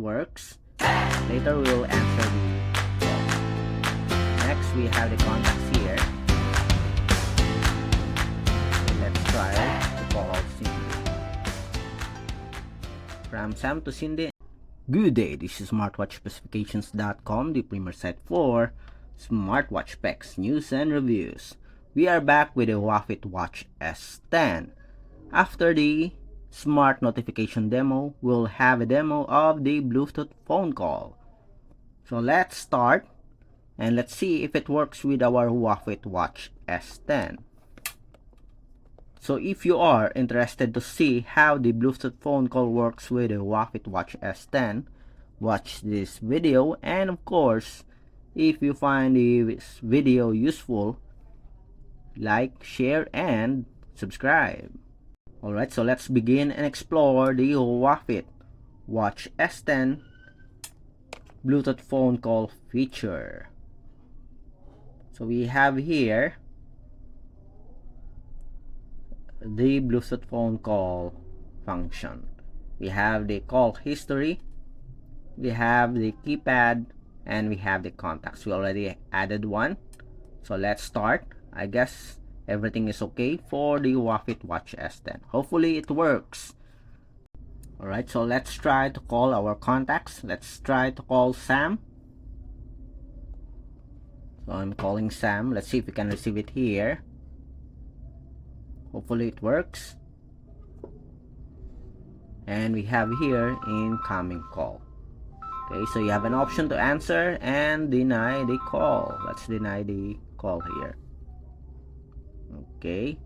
works. Later we will answer the call. Next we have the contacts here. Okay, let's try to call Cindy. From Sam to Cindy. Good day, this is smartwatchspecifications.com, the premier site for smartwatch specs, news, and reviews. We are back with the Waffit Watch S10. After the smart notification demo, we'll have a demo of the Bluetooth phone call. So let's start and let's see if it works with our Waffit Watch S10. So if you are interested to see how the Bluetooth phone call works with the Waffit Watch S10, watch this video, and of course, if you find this video useful, like, share, and subscribe. Alright, so let's begin and explore the Waffit Watch S10 Bluetooth phone call feature. So we have here the Bluetooth phone call function. We have the call history, we have the keypad, and we have the contacts. We already added one. So let's start. I guess everything is okay for the Waffit Watch S10. Hopefully it works. Alright, so let's try to call our contacts. Let's try to call Sam. So I'm calling Sam. Let's see if we can receive it here. Hopefully it works. And we have here incoming call. Okay, so you have an option to answer and deny the call. Let's deny the call here. Okay,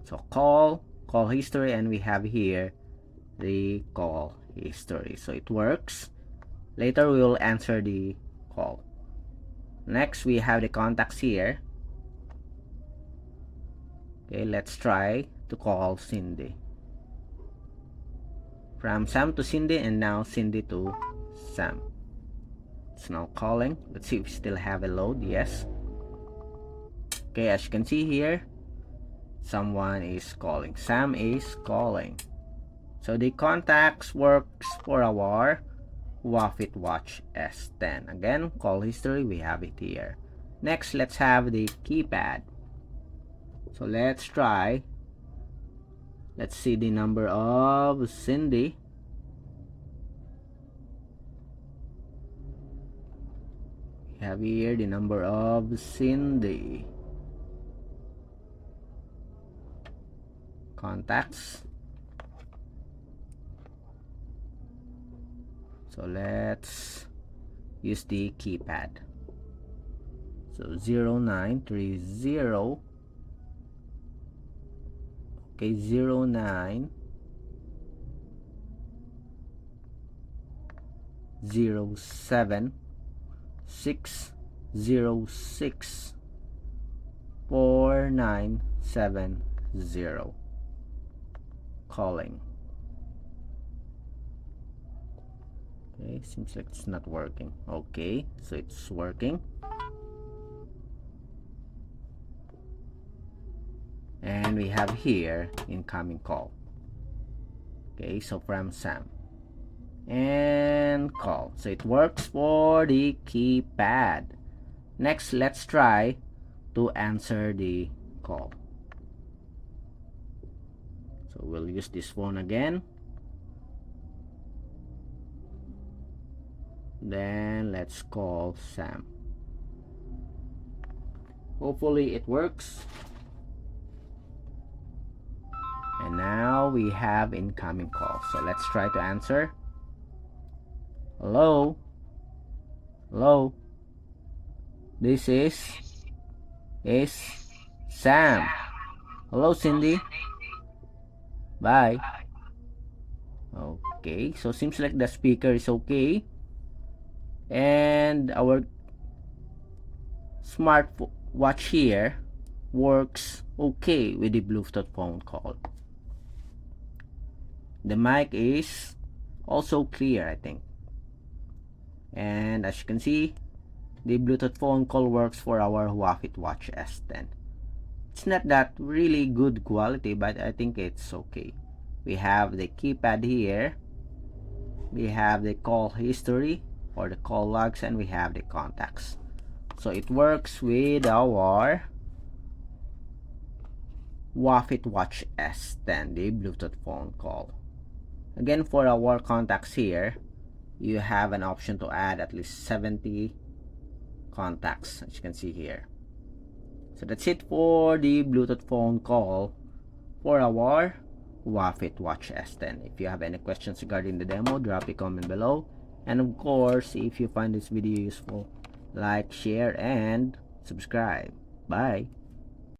so call history, and we have here the call history. So it works. Later we will answer the call. Next we have the contacts here. Okay, let's try to call Cindy. From Sam to Cindy, and now Cindy to Sam. It's now calling. Let's see if we still have a load. Yes. Okay, as you can see here, someone is calling. Sam is calling. So the contacts works for our Waffit Watch S10. Again, call history, we have it here. Next, let's have the keypad. So let's try. Let's see the number of Cindy. We have here the number of Cindy. Contacts. So let's use the keypad. So 0930. Okay, 09 07 606 4970. Calling. Okay, seems like it's not working. Okay, so it's working. And we have here incoming call. Okay, so from Sam. And call. So it works for the keypad. Next, let's try to answer the call. So we'll use this phone again. Then let's call Sam. Hopefully it works. And now we have incoming call. So let's try to answer. Hello? Hello? This is Sam. Hello, Cindy. Bye. Okay, so seems like the speaker is okay. And our smartwatch here works okay with the Bluetooth phone call. The mic is also clear, I think. And as you can see, the Bluetooth phone call works for our Huafit Watch S10. It's not that really good quality, but I think it's okay. We have the keypad here. we have the call history or the call logs, and we have the contacts. So it works with our Waffit Watch S10, the Bluetooth phone call. Again, for our contacts here, you have an option to add at least 70 contacts, as you can see here. So that's it for the Bluetooth phone call for our Waffit Watch S10. If you have any questions regarding the demo, drop a comment below. And of course, if you find this video useful, like, share, and subscribe. Bye!